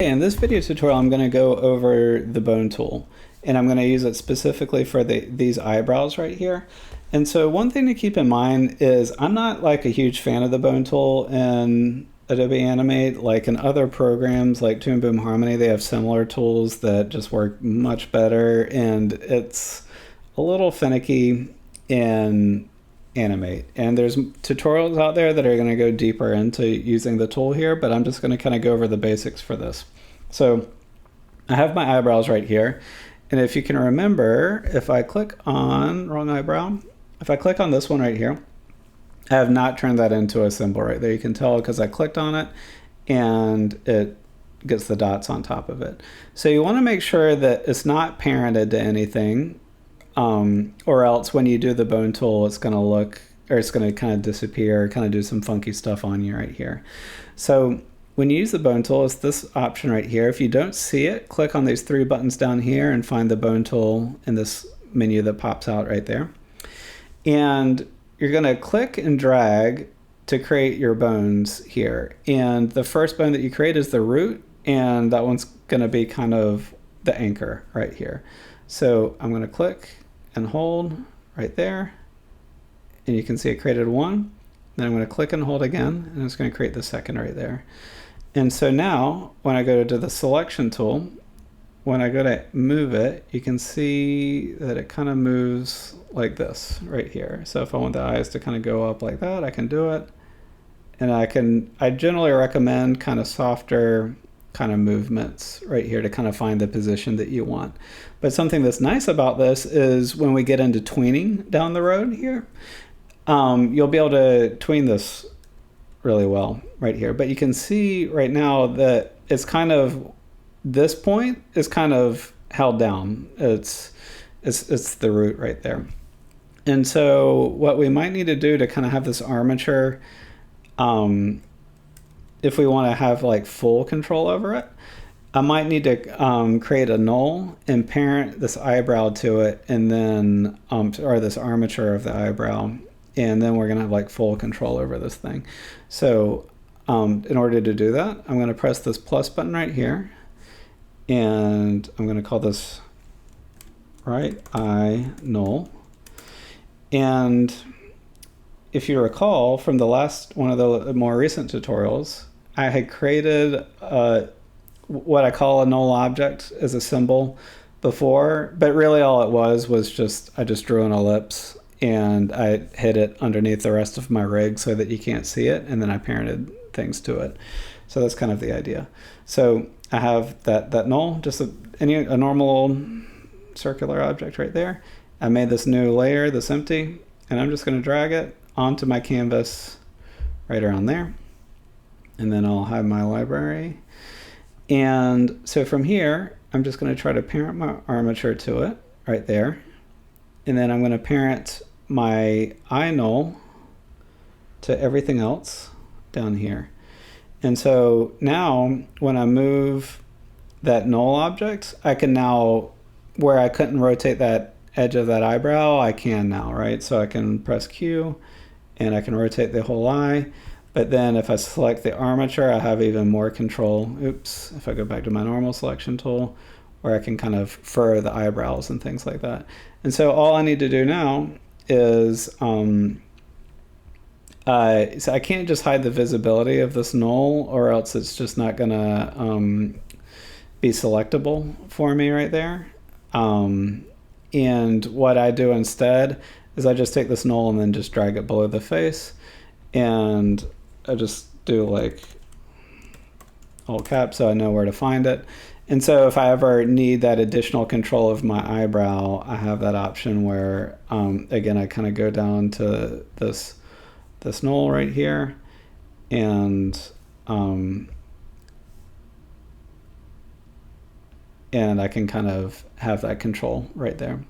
In this video tutorial, I'm going to go over the bone tool, and I'm going to use it specifically for these eyebrows right here. And so one thing to keep in mind is I'm not like a huge fan of the bone tool in Adobe Animate. Like in other programs like Toon Boom Harmony, they have similar tools that just work much better, and it's a little finicky in Animate. And there's tutorials out there that are going to go deeper into using the tool here, but I'm just going to kind of go over the basics for this. So I have my eyebrows right here, and if you can remember, if I click on wrong eyebrow, if I click on this one right here, I have not turned that into a symbol right there. You can tell because I clicked on it and it gets the dots on top of it. So you want to make sure that it's not parented to anything, or else when you do the bone tool, it's going to look, or it's going to kind of disappear, kind of do some funky stuff on you right here. So when you use the bone tool, it's this option right here. If you don't see it, click on these three buttons down here and find the bone tool in this menu that pops out right there. And you're going to click and drag to create your bones here. And the first bone that you create is the root, and that one's going to be kind of the anchor right here. So I'm going to click and hold right there, and you can see it created one. Then I'm going to click and hold again, and it's going to create the second right there. And so now when I go to the selection tool, when I go to move it, you can see that it kind of moves like this right here. So if I want the eyes to kind of go up like that, I can do it. And I generally recommend kind of softer kind of movements right here to kind of find the position that you want. But something that's nice about this is when we get into tweening down the road here, you'll be able to tween this really well right here. But you can see right now that it's kind of, this point is kind of held down. It's the root right there. And so what we might need to do to kind of have this armature, if we want to have like full control over it, I might need to create a null and parent this eyebrow to it, and then or this armature of the eyebrow, and then we're going to have like full control over this thing. So in order to do that, I'm going to press this plus button right here, and I'm going to call this right eye null. And if you recall from the last one of the more recent tutorials, I had created what I call a null object as a symbol before, but really all it was just, I just drew an ellipse and I hid it underneath the rest of my rig so that you can't see it, and then I parented things to it. So that's kind of the idea. So I have that null, just a normal circular object right there. I made this new layer, this empty, and I'm just going to drag it onto my canvas right around there. And then I'll hide my library. And so from here, I'm just going to try to parent my armature to it right there. And then I'm going to parent my eye null to everything else down here. And so now when I move that null object, I can now, where I couldn't rotate that edge of that eyebrow, I can now, right? So I can press Q and I can rotate the whole eye. But then if I select the armature, I have even more control. Oops, if I go back to my normal selection tool, where I can kind of furrow the eyebrows and things like that. And so all I need to do now is, so I can't just hide the visibility of this null, or else it's just not gonna be selectable for me right there. And what I do instead is I just take this null and then just drag it below the face, and I just do like all caps so I know where to find it. And so if I ever need that additional control of my eyebrow, I have that option where, again, I kind of go down to this null right here, and I can kind of have that control right there.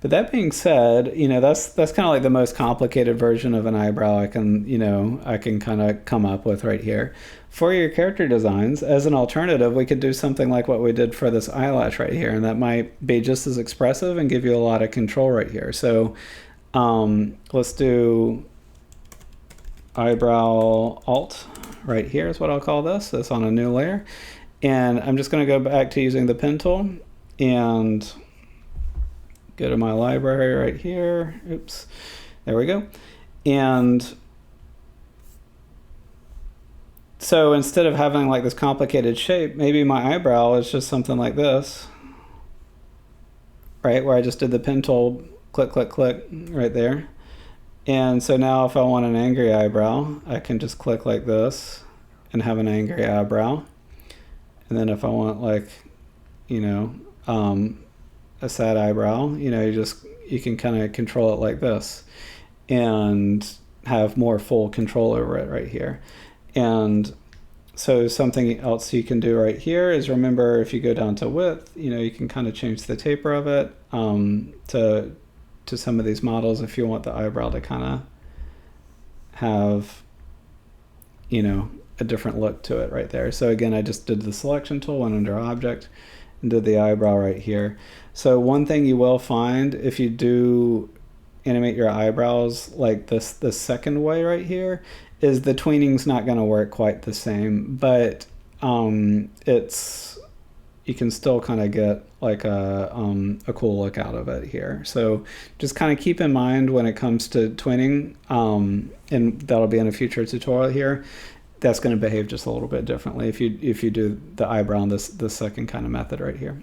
But that being said, that's kind of like the most complicated version of an eyebrow I can kind of come up with right here. For your character designs, as an alternative, we could do something like what we did for this eyelash right here, and that might be just as expressive and give you a lot of control right here. So let's do eyebrow alt right here is what I'll call this. This on a new layer. And I'm just going to go back to using the pen tool and go to my library right here. Oops. There we go. And so instead of having like this complicated shape, maybe my eyebrow is just something like this, right? Where I just did the pen tool, click, click, click right there. And so now if I want an angry eyebrow, I can just click like this and have an angry eyebrow. And then if I want like, you know, a sad eyebrow, you know, you can kind of control it like this and have more full control over it right here. And so something else you can do right here is, remember, if you go down to width, you know, you can kind of change the taper of it to some of these models if you want the eyebrow to kind of have, you know, a different look to it right there. So again, I just did the selection tool, went under object, and did the eyebrow right here. So one thing you will find if you do animate your eyebrows like this, the second way right here, is the tweening's not going to work quite the same, but you can still kind of get like a cool look out of it here. So just kind of keep in mind when it comes to tweening, and that'll be in a future tutorial here, that's going to behave just a little bit differently if you do the eyebrow in this second kind of method right here.